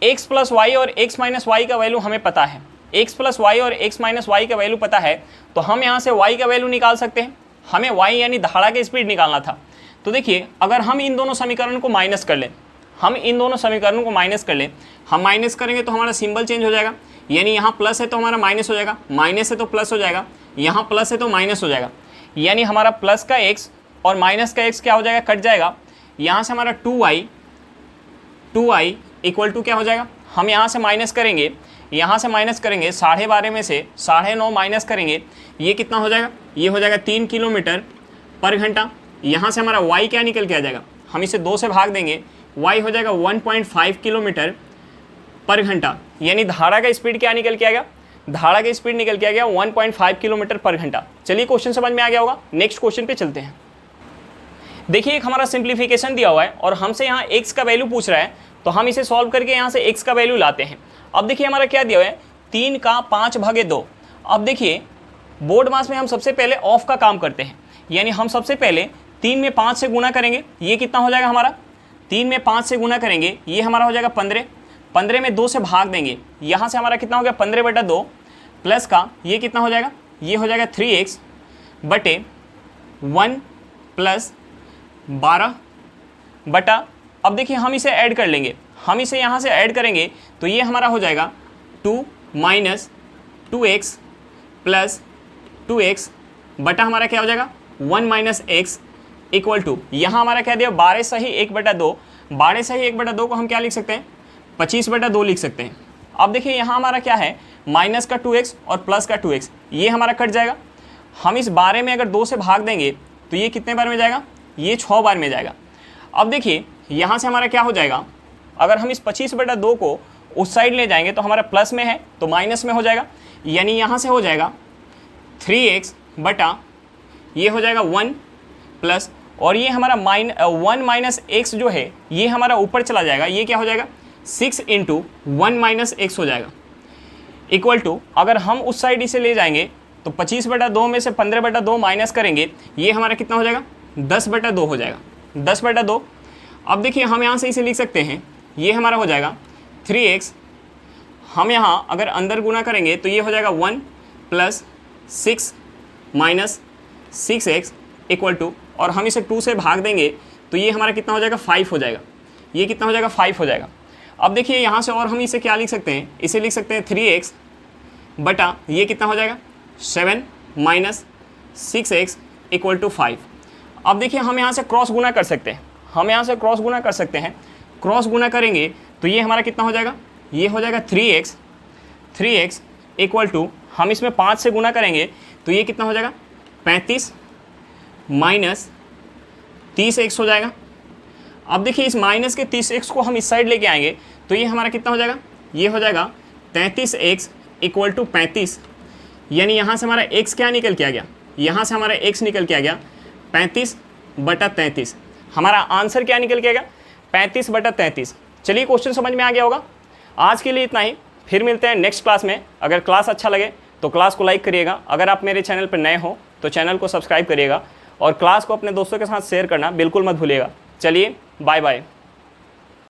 x प्लस वाई और x माइनस वाई का वैल्यू हमें पता है, x प्लस वाई और x माइनस वाई का वैल्यू पता है तो हम यहाँ से y का वैल्यू निकाल सकते हैं। हमें y यानी धारा की स्पीड निकालना था। तो देखिए अगर हम इन दोनों समीकरण को माइनस कर लें, हम इन दोनों समीकरणों को माइनस कर लें, हम माइनस करेंगे तो हमारा सिंबल चेंज हो जाएगा। यानी यहाँ प्लस है तो हमारा माइनस हो जाएगा, माइनस है तो प्लस हो जाएगा, यहाँ प्लस है तो माइनस हो जाएगा। यानी हमारा प्लस का x और माइनस का x क्या हो जाएगा, कट जाएगा। यहाँ से हमारा 2i इक्वल टू क्या हो जाएगा, हम यहाँ से माइनस करेंगे, यहाँ से माइनस करेंगे 12.5 में से 9.5 माइनस करेंगे, ये कितना हो जाएगा, ये हो जाएगा 3 किलोमीटर पर घंटा। यहाँ से हमारा y क्या निकल के आ जाएगा, हम इसे 2 से भाग देंगे, y हो जाएगा 1.5 किलोमीटर पर घंटा। यानी धारा का स्पीड क्या निकल के आ गया, धारा का स्पीड निकल के आ गया 1.5 किलोमीटर पर घंटा। चलिए क्वेश्चन समझ में आ गया होगा। नेक्स्ट क्वेश्चन पे चलते हैं। देखिए एक हमारा सिंप्लीफिकेशन दिया हुआ है और हमसे यहाँ x का वैल्यू पूछ रहा है तो हम इसे सॉल्व करके यहाँ से x का वैल्यू लाते हैं। अब देखिए हमारा क्या दिया हुआ है, 3 का 5/2। अब देखिए बोर्ड मास में हम सबसे पहले ऑफ का काम करते हैं। यानी हम सबसे पहले 3 में 5 से गुना करेंगे, ये कितना हो जाएगा हमारा, 3 में 5 से गुना करेंगे, ये हमारा हो जाएगा 15। 15 में 2 से भाग देंगे, यहाँ से हमारा कितना हो गया 15/2 प्लस का ये कितना हो जाएगा, ये हो जाएगा 3x बटे 1 प्लस 12 बटा। अब देखिए हम इसे ऐड कर लेंगे, हम इसे यहाँ से ऐड करेंगे तो ये हमारा हो जाएगा 2 माइनस 2x प्लस 2x बटा हमारा क्या हो जाएगा 1 माइनस x इक्वल टू, यहाँ हमारा क्या दिया 12 सही 1/2 12 से ही 1/2 को हम क्या लिख सकते हैं, 25/2 लिख सकते हैं। अब देखिए यहाँ हमारा क्या है, माइनस का 2x और प्लस का 2x, ये हमारा कट जाएगा। हम इस 12 में अगर 2 से भाग देंगे तो ये कितने बार में जाएगा, ये 6 बार में जाएगा। अब देखिए यहाँ से हमारा क्या हो जाएगा, अगर हम इस 25/2 को उस साइड ले जाएंगे तो हमारा प्लस में है तो माइनस में हो जाएगा, यानी यहाँ से हो जाएगा 3x बटा ये हो जाएगा 1 प्लस, और ये हमारा 1 माइनस एक्स जो है ये हमारा ऊपर चला जाएगा, ये क्या हो जाएगा 6 × 1 माइनस एक्स हो जाएगा, इक्वल टू अगर हम उस साइड इसे ले जाएंगे तो 25/2 में से 15/2 माइनस करेंगे, ये हमारा कितना हो जाएगा 10/2 हो जाएगा, 10/2। अब देखिए हम यहाँ से इसे लिख सकते हैं, ये हमारा हो जाएगा 3x, हम यहाँ अगर अंदर गुना करेंगे तो ये हो जाएगा 1 plus 6 minus 6x equal to, और हम इसे 2 से भाग देंगे तो ये हमारा कितना हो जाएगा 5 हो जाएगा, ये कितना हो जाएगा 5 हो जाएगा। अब देखिए यहाँ से और हम इसे क्या लिख सकते हैं, इसे लिख सकते हैं 3x बटा ये कितना हो जाएगा 7 माइनस 6x इक्वल टू 5। अब देखिए हम यहाँ से क्रॉस गुना कर सकते हैं, हम यहाँ से क्रॉस गुना कर सकते हैं, क्रॉस गुना करेंगे तो ये हमारा कितना हो जाएगा, ये हो जाएगा 3x इक्वल टू, हम इसमें 5 से गुना करेंगे तो ये कितना हो जाएगा 35 माइनस 30x हो जाएगा। अब देखिए इस माइनस के 30x को हम इस साइड लेके आएंगे तो ये हमारा कितना हो जाएगा, ये हो जाएगा 33x इक्वल टू 35, यानी यहाँ से हमारा x क्या निकल के आ गया, यहाँ से हमारा x निकल के आ गया 35/33। हमारा आंसर क्या निकल के आ गया 35/33। चलिए क्वेश्चन समझ में आ गया होगा। आज के लिए इतना ही, फिर मिलते हैं नेक्स्ट क्लास में। अगर क्लास अच्छा लगे तो क्लास को लाइक करिएगा, अगर आप मेरे चैनल पर नए हो तो चैनल को सब्सक्राइब करिएगा, और क्लास को अपने दोस्तों के साथ शेयर करना बिल्कुल मत भूलिएगा। चलिए बाय बाय।